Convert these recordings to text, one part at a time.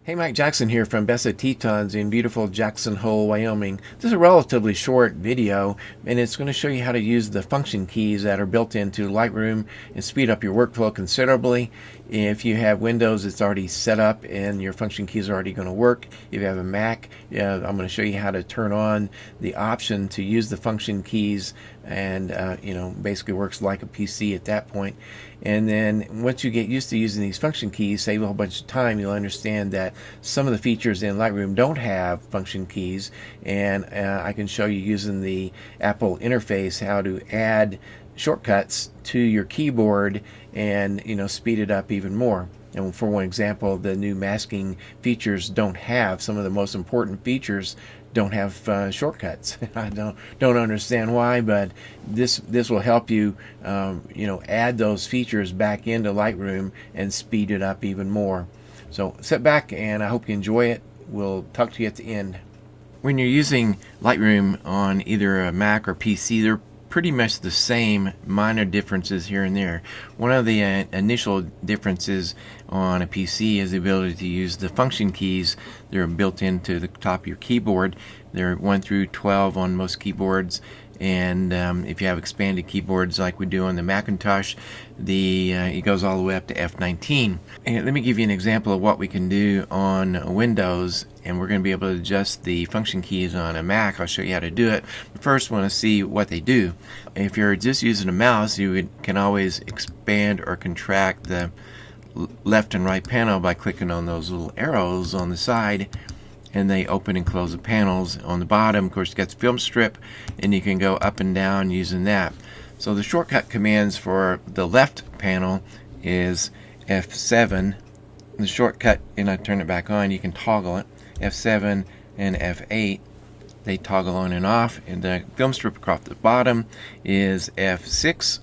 Hey, Mike Jackson here from Bessa Tetons in beautiful Jackson Hole, Wyoming. This is a relatively short video, and it's going to show you how to use the function keys that are built into Lightroom and speed up your workflow considerably. If you have Windows, it's already set up and your function keys are already going to work. If you have a Mac, I'm going to show you how to turn on the option to use the function keys, and basically works like a PC at that point. And then once you get used to using these function keys, save a whole bunch of time, you'll understand that some of the features in Lightroom don't have function keys, and I can show you using the Apple interface how to add shortcuts to your keyboard and speed it up even more. And for one example, the new masking features don't have some of the most important features don't have shortcuts. I don't understand why, but this will help you add those features back into Lightroom and speed it up even more. So sit back and I hope you enjoy it. We'll talk to you at the end. When you're using Lightroom on either a Mac or PC, they're pretty much the same, minor differences here and there. One of the initial differences on a PC is the ability to use the function keys. They're built into the top of your keyboard. They're 1 through 12 on most keyboards, and if you have expanded keyboards like we do on the Macintosh, it goes all the way up to F19. And let me give you an example of what we can do on Windows, and we're going to be able to adjust the function keys on a Mac. I'll show you how to do it. But first, I want to see what they do. If you're just using a mouse, you can always expand or contract the left and right panel by clicking on those little arrows on the side, and they open and close the panels. On the bottom, of course, you got the film strip, and you can go up and down using that. So the shortcut commands for the left panel is F7. The shortcut, and I turn it back on, you can toggle it. F7 and F8, they toggle on and off. And the film strip across the bottom is F6.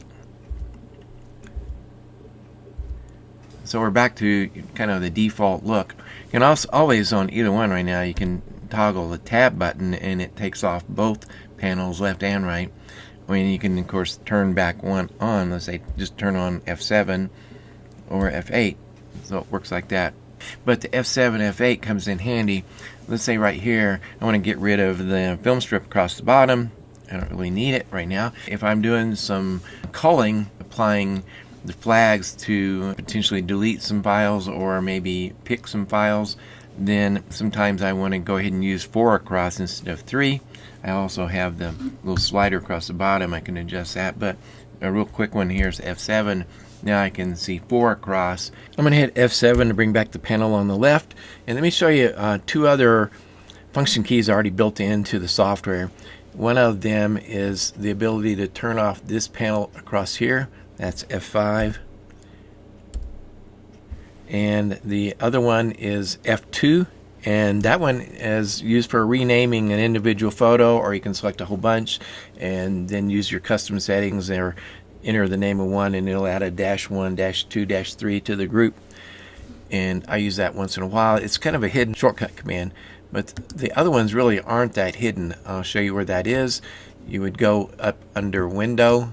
So we're back to kind of the default look. You can also always, on either one right now, you can toggle the tab button and it takes off both panels, left and right. I mean, you can of course turn back one on. Let's say just turn on F7 or F8. So it works like that. But the F7, F8 comes in handy. Let's say right here, I want to get rid of the film strip across the bottom. I don't really need it right now. If I'm doing some culling, applying the flags to potentially delete some files or maybe pick some files, then sometimes I want to go ahead and use 4 across instead of 3. I also have the little slider across the bottom. I can adjust that, but a real quick one here is F7. Now I can see 4 across. I'm going to hit F7 to bring back the panel on the left, and let me show you 2 other function keys already built into the software. One of them is the ability to turn off this panel across here. That's F5. And the other one is F2, and that one is used for renaming an individual photo, or you can select a whole bunch and then use your custom settings or enter the name of one and it'll add a -1, -2, -3 to the group. And I use that once in a while. It's kind of a hidden shortcut command, but the other ones really aren't that hidden. I'll show you where that is. You would go up under Window,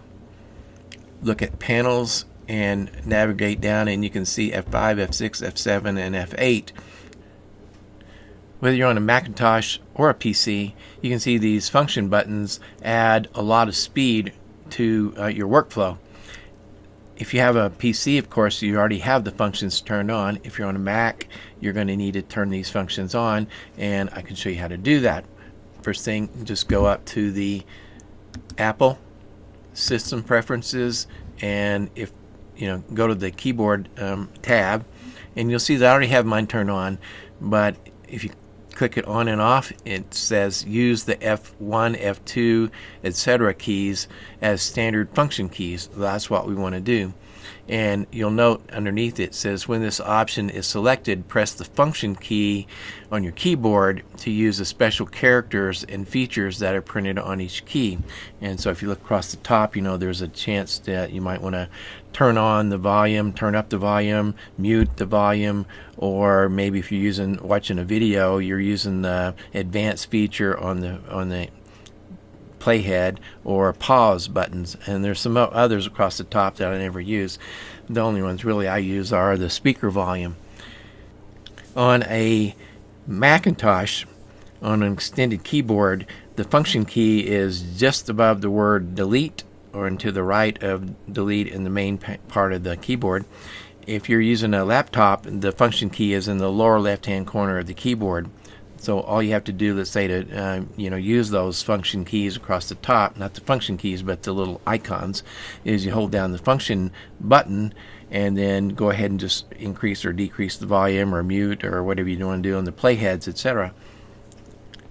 look at Panels, and navigate down, and you can see F5, F6, F7, and F8. Whether you're on a Macintosh or a PC, you can see these function buttons add a lot of speed to your workflow. If you have a PC, of course, you already have the functions turned on. If you're on a Mac, you're going to need to turn these functions on, and I can show you how to do that. First thing, just go up to the Apple System Preferences, and if go to the keyboard tab, and you'll see that I already have mine turned on. But if you click it on and off, it says use the F1, F2, etc. keys as standard function keys. That's what we want to do. And you'll note underneath it says when this option is selected, press the function key on your keyboard to use the special characters and features that are printed on each key. And so if you look across the top, there's a chance that you might want to turn on the volume, turn up the volume, mute the volume, or maybe if you're watching a video, you're using the advanced feature on the playhead or pause buttons, and there's some others across the top that I never use. The only ones really I use are the speaker volume. On a Macintosh, on an extended keyboard, the function key is just above the word delete, or to the right of delete in the main part of the keyboard. If you're using a laptop, the function key is in the lower left hand corner of the keyboard. So all you have to do, let's say, to use those function keys across the top, not the function keys but the little icons, is you hold down the function button and then go ahead and just increase or decrease the volume or mute or whatever you want to do on the playheads, etc.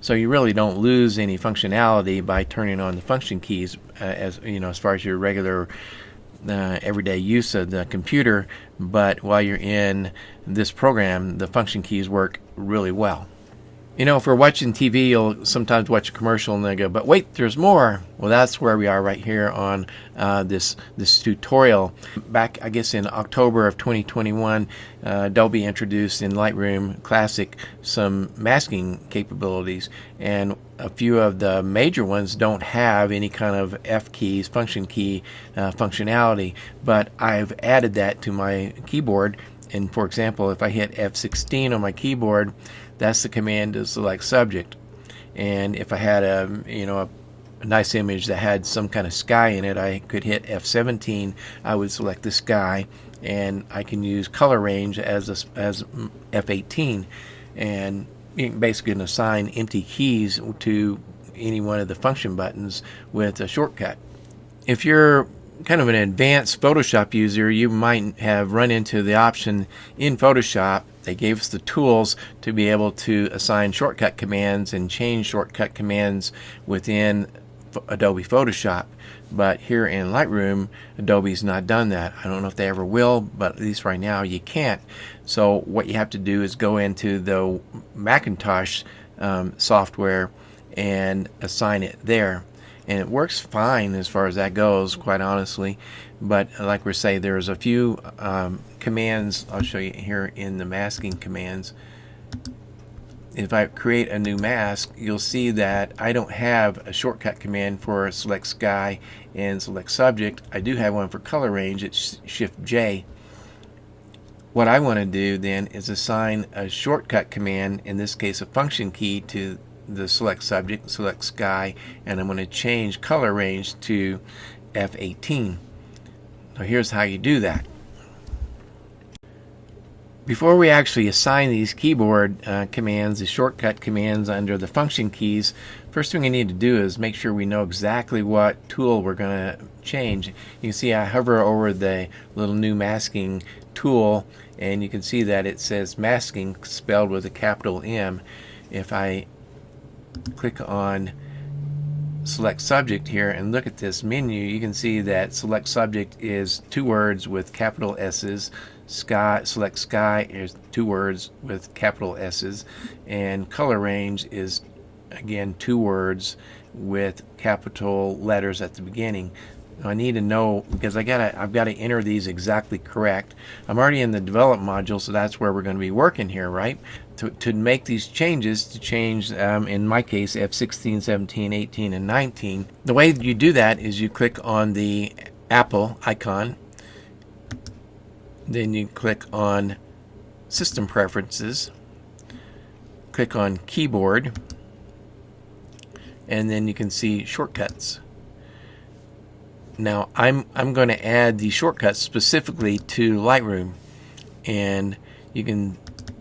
So you really don't lose any functionality by turning on the function keys, as far as your regular everyday use of the computer. But while you're in this program, the function keys work really well. If we're watching TV, you'll sometimes watch a commercial and they go, but wait, there's more. Well, that's where we are right here on this tutorial. Back, I guess, in October of 2021, Adobe introduced in Lightroom Classic some masking capabilities, and a few of the major ones don't have any kind of F keys, function key functionality, but I've added that to my keyboard. And for example, if I hit F16 on my keyboard, that's the command to select subject. And if I had a nice image that had some kind of sky in it, I could hit F17. I would select the sky, and I can use color range as F18, and you can basically assign empty keys to any one of the function buttons with a shortcut. If you're kind of an advanced Photoshop user, you might have run into the option in Photoshop. They gave us the tools to be able to assign shortcut commands and change shortcut commands within Adobe Photoshop. But here in Lightroom, Adobe's not done that. I don't know if they ever will, but at least right now you can't. So what you have to do is go into the Macintosh software and assign it there. And it works fine as far as that goes, quite honestly. But like we say, there's a few commands I'll show you here in the masking commands. If I create a new mask, you'll see that I don't have a shortcut command for select sky and select subject. I do have one for color range. It's Shift J. What I want to do then is assign a shortcut command, in this case a function key, to the select subject, select sky, and I'm going to change color range to F18. Now here's how you do that. Before we actually assign these keyboard commands, the shortcut commands under the function keys, first thing we need to do is make sure we know exactly what tool we're going to change. You can see I hover over the little new masking tool, and you can see that it says masking spelled with a capital M. If I click on select subject here and look at this menu, you can see that select subject is 2 words with capital S's, select sky is 2 words with capital S's, and color range is again 2 words with capital letters at the beginning. I need to know, because I've got to enter these exactly correct. I'm already in the develop module, so that's where we're going to be working here, right? To make these changes, to change, in my case, F16, 17, 18, and 19, the way you do that is you click on the Apple icon, then you click on System Preferences, click on Keyboard, and then you can see Shortcuts. Now I'm going to add the shortcuts specifically to Lightroom, and you can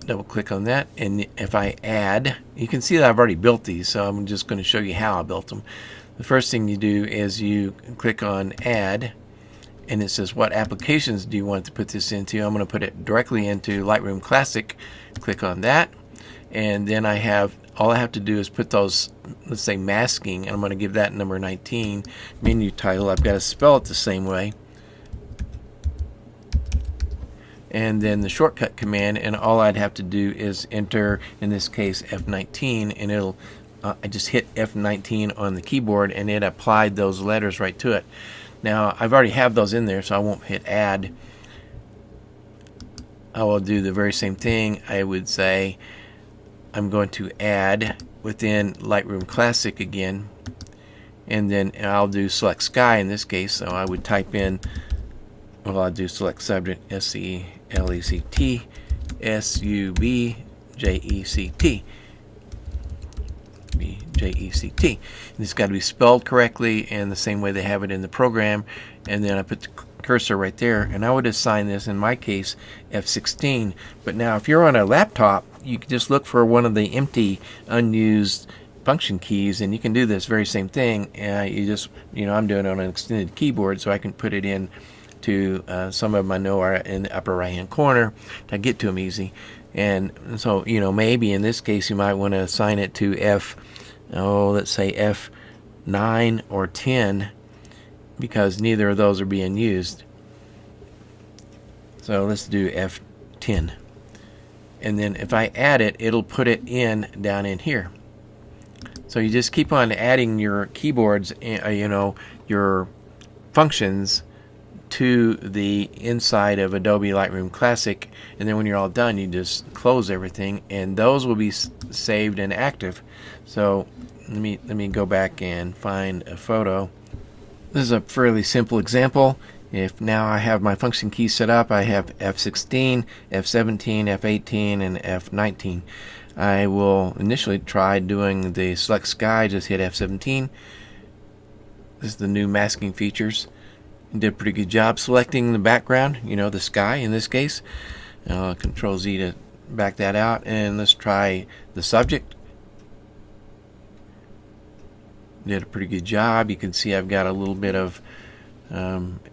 double click on that, and if I add, you can see that I've already built these, so I'm just going to show you how I built them. The first thing you do is you click on Add, and it says what applications do you want to put this into. I'm going to put it directly into Lightroom Classic. Click on that, and then all I have to do is put those, let's say masking, and I'm going to give that number 19. Menu title, I've got to spell it the same way. And then the shortcut command, and all I'd have to do is enter, in this case, F19, and it'll, I just hit F19 on the keyboard, and it applied those letters right to it. Now, I've already have those in there, so I won't hit add. I will do the very same thing. I would say, I'm going to add within Lightroom Classic again, and then I'll do select sky in this case, so I would type in, well, I'll do select subject, SELECT SUB, J-E-C-T. J-E-C-T. And it's got to be spelled correctly and the same way they have it in the program. And then I put the cursor right there, and I would assign this, in my case, F16. But now if you're on a laptop, you can just look for one of the empty, unused function keys, and you can do this very same thing. You just, I'm doing it on an extended keyboard, so I can put it in to some of them I know are in the upper right hand corner to get to them easy. And so, maybe in this case you might want to assign it to let's say F9 or 10, because neither of those are being used. So let's do F10. And then if I add it, it'll put it down in here. So you just keep on adding your keyboards, your functions to the inside of Adobe Lightroom Classic, and then when you're all done, you just close everything, and those will be saved and active. So let me go back and find a photo. This is a fairly simple example. If now I have my function keys set up, I have F16, F17, F18, and F19. I will initially try doing the select sky, just hit F17. This is the new masking features. Did a pretty good job selecting the background, the sky in this case. Control Z to back that out, and let's try the subject. Did a pretty good job. You can see I've got a little bit of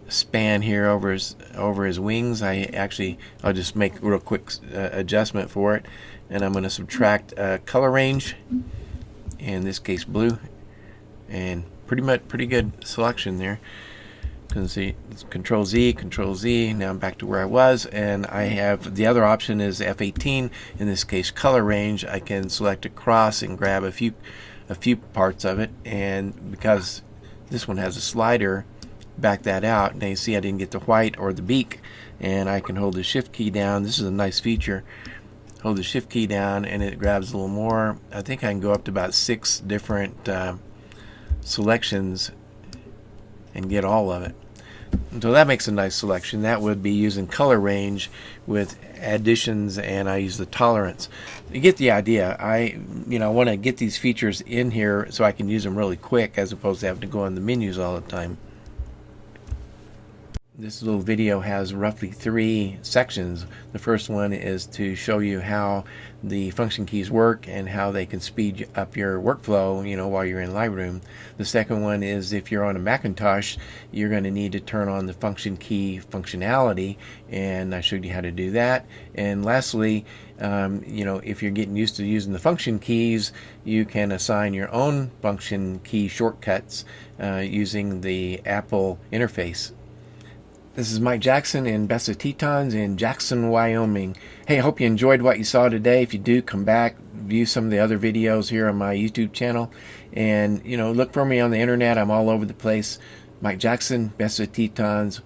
span here over his wings. I'll just make a real quick adjustment for it, and I'm going to subtract color range, in this case blue, and pretty good selection there. You can see Control Z. Now I'm back to where I was, and I have the other option is F18. In this case, color range. I can select across and grab a few parts of it, and because this one has a slider, back that out. Now you see I didn't get the white or the beak, and I can hold the shift key down. This is a nice feature. Hold the shift key down and it grabs a little more. I think I can go up to about 6 different selections and get all of it. So that makes a nice selection. That would be using color range with additions, and I use the tolerance. You get the idea. I want to get these features in here so I can use them really quick, as opposed to having to go in the menus all the time. This little video has roughly 3 sections. The first one is to show you how the function keys work and how they can speed up your workflow, while you're in Lightroom. The second one is if you're on a Macintosh, you're going to need to turn on the function key functionality, and I showed you how to do that. And lastly, if you're getting used to using the function keys, you can assign your own function key shortcuts using the Apple interface. This is Mike Jackson in Best of Tetons in Jackson, Wyoming. Hey, I hope you enjoyed what you saw today. If you do, come back, view some of the other videos here on my YouTube channel. And, look for me on the internet. I'm all over the place. Mike Jackson, Best of Tetons,